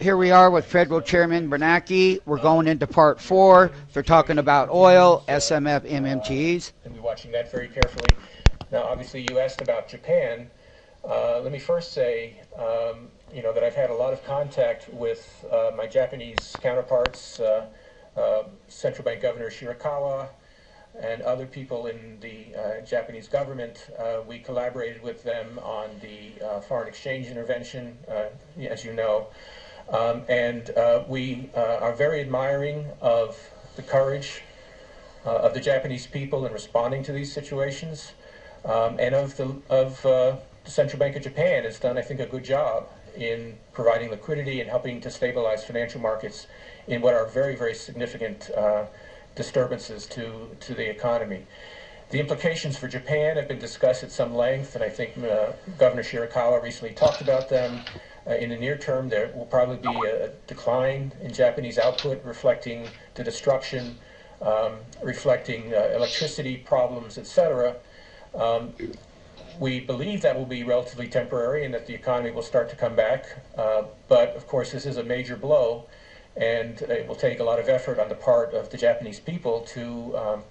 here we are with Federal Chairman Bernanke. We're going into part 4. They're talking about oil, SMF, MMTs. And we're watching that very carefully. Now, obviously, you asked about Japan. Let me first say, that I've had a lot of contact with my Japanese counterparts, Central Bank Governor Shirakawa, and other people in the Japanese government. We collaborated with them on the foreign exchange intervention, as you know. We are very admiring of the courage of the Japanese people in responding to these situations, and of the Central Bank of Japan has done, I think, a good job in providing liquidity and helping to stabilize financial markets in what are very, very significant disturbances to the economy. The implications for Japan have been discussed at some length, and I think Governor Shirakawa recently talked about them. In the near term, there will probably be a decline in Japanese output, reflecting the destruction, reflecting electricity problems, etc. We believe that will be relatively temporary and that the economy will start to come back. But, of course, this is a major blow, and it will take a lot of effort on the part of the Japanese people to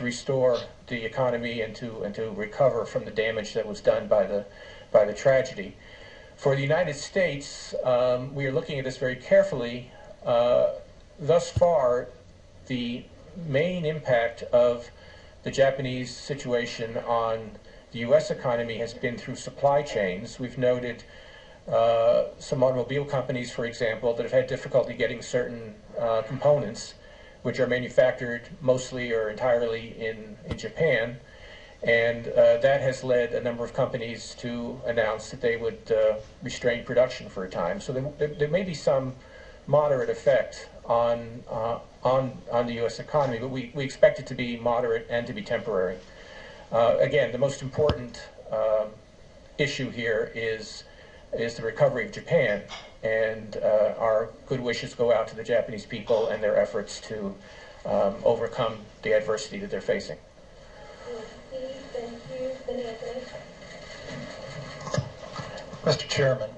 restore the economy and to recover from the damage that was done by the tragedy. For the United States, we are looking at this very carefully. Thus far, the main impact of the Japanese situation on the U.S. economy has been through supply chains. We've noted some automobile companies, for example, that have had difficulty getting certain components, which are manufactured mostly or entirely in Japan. And that has led a number of companies to announce that they would restrain production for a time. So there may be some moderate effect on the U.S. economy, but we expect it to be moderate and to be temporary. Again, the most important issue here is the recovery of Japan, and our good wishes go out to the Japanese people and their efforts to overcome the adversity that they're facing. Mr. Chairman,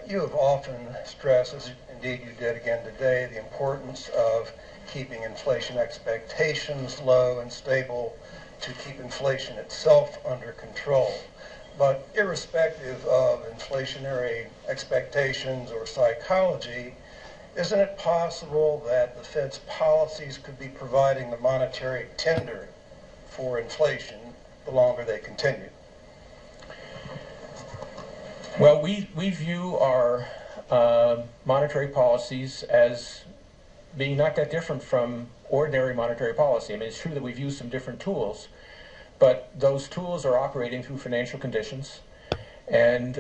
you have often stressed, as indeed you did again today, the importance of keeping inflation expectations low and stable to keep inflation itself under control. But irrespective of inflationary expectations or psychology, isn't it possible that the Fed's policies could be providing the monetary tender for inflation the longer they continue? Well, we view our monetary policies as being not that different from ordinary monetary policy. I mean, it's true that we've used some different tools, but those tools are operating through financial conditions, and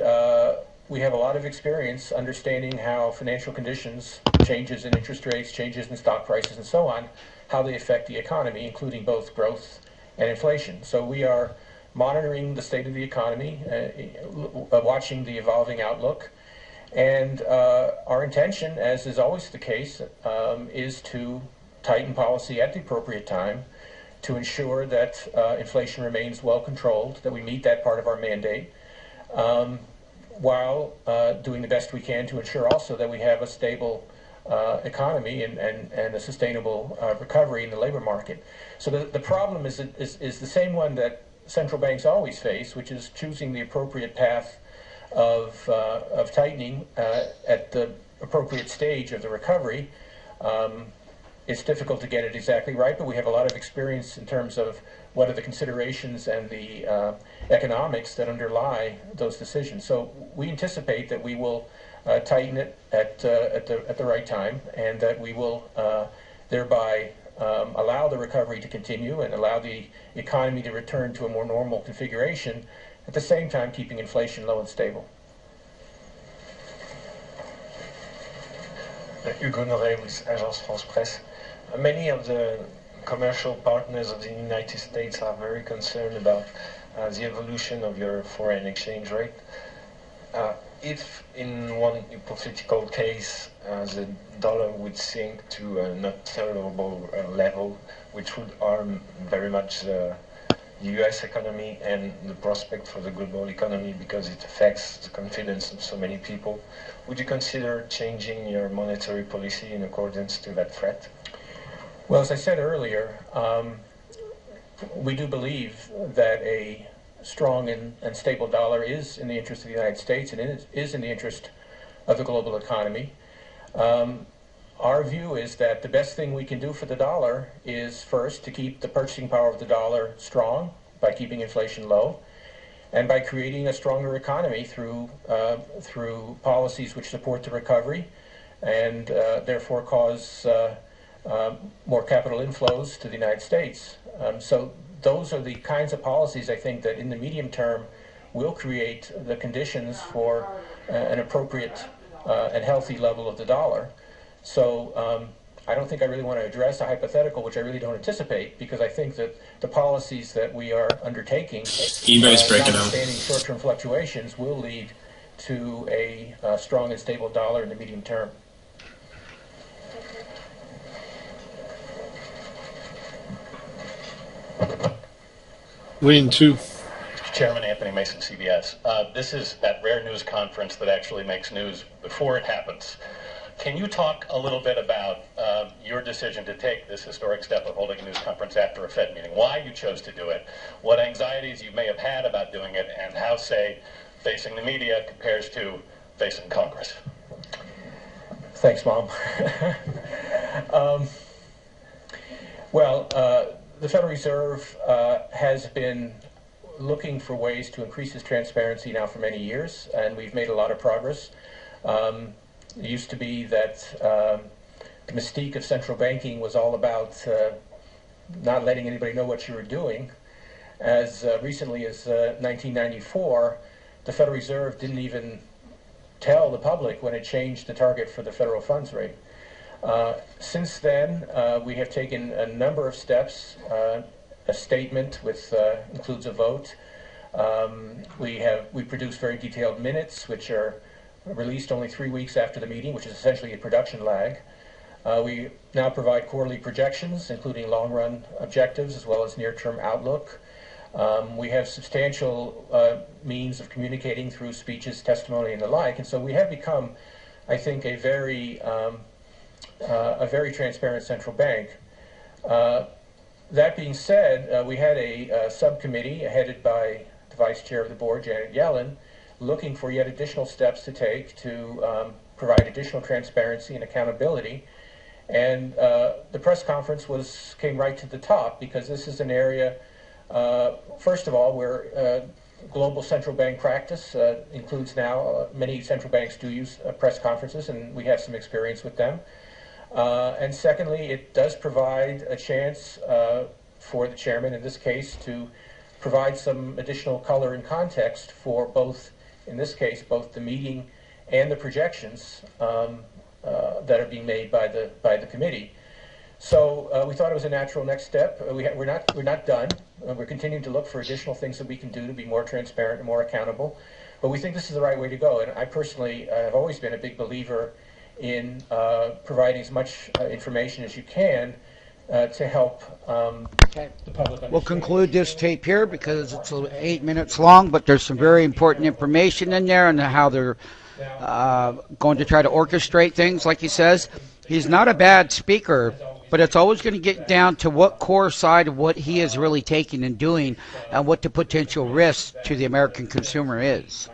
we have a lot of experience understanding how financial conditions, changes in interest rates, changes in stock prices, and so on, how they affect the economy, including both growth and inflation. So we are monitoring the state of the economy, watching the evolving outlook, and our intention, as is always the case, is to tighten policy at the appropriate time to ensure that inflation remains well controlled, that we meet that part of our mandate, while doing the best we can to ensure also that we have a stable economy and a sustainable recovery in the labor market. So the problem is the same one that central banks always face, which is choosing the appropriate path of tightening at the appropriate stage of the recovery. It's difficult to get it exactly right, but we have a lot of experience in terms of what are the considerations and the economics that underlie those decisions. So we anticipate that we will tighten it at the right time, and that we will thereby allow the recovery to continue and allow the economy to return to a more normal configuration, at the same time keeping inflation low and stable. Hugo Noré with Agence France Presse. Many of the commercial partners of the United States are very concerned about the evolution of your foreign exchange rate. If in one hypothetical case the dollar would sink to a not tolerable level, which would harm very much the the US economy and the prospect for the global economy because it affects the confidence of so many people. Would you consider changing your monetary policy in accordance to that threat? Well, as I said earlier, we do believe that a strong and stable dollar is in the interest of the United States and it is in the interest of the global economy. Our view is that the best thing we can do for the dollar is first to keep the purchasing power of the dollar strong by keeping inflation low and by creating a stronger economy through policies which support the recovery and therefore cause more capital inflows to the United States. So those are the kinds of policies I think that in the medium term will create the conditions for an appropriate and healthy level of the dollar. So I don't think I really want to address a hypothetical, which I really don't anticipate, because I think that the policies that we are undertaking, notwithstanding short-term fluctuations, will lead to a strong and stable dollar in the medium term. Lane 2. Chairman Anthony Mason, CBS. This is that rare news conference that actually makes news before it happens. Can you talk a little bit about your decision to take this historic step of holding a news conference after a Fed meeting, why you chose to do it, what anxieties you may have had about doing it, and how, say, facing the media compares to facing Congress? Thanks, Mom. The Federal Reserve has been looking for ways to increase its transparency now for many years, and we've made a lot of progress. It used to be that the mystique of central banking was all about not letting anybody know what you were doing. As recently as 1994, the Federal Reserve didn't even tell the public when it changed the target for the federal funds rate. Since then, we have taken a number of steps. A statement with includes a vote. We produce very detailed minutes, which are released only 3 weeks after the meeting, which is essentially a production lag. We now provide quarterly projections, including long-run objectives as well as near-term outlook. We have substantial means of communicating through speeches, testimony, and the like, and so we have become, I think, a very transparent central bank. That being said, we had a subcommittee headed by the Vice Chair of the Board, Janet Yellen, looking for yet additional steps to take to provide additional transparency and accountability. And the press conference came right to the top, because this is an area, first of all, where global central bank practice includes now, many central banks do use press conferences, and we have some experience with them. And secondly, it does provide a chance for the chairman, in this case, to provide some additional color and context for both, in this case, both the meeting and the projections that are being made by the committee. So we thought it was a natural next step. We're not done. We're continuing to look for additional things that we can do to be more transparent and more accountable. But we think this is the right way to go. And I personally have always been a big believer in providing as much information as you can to help the public understand. We'll conclude this tape here because it's 8 minutes long, but there's some very important information in there on how they're going to try to orchestrate things, like he says. He's not a bad speaker, but it's always going to get down to what core side of what he is really taking and doing and what the potential risk to the American consumer is.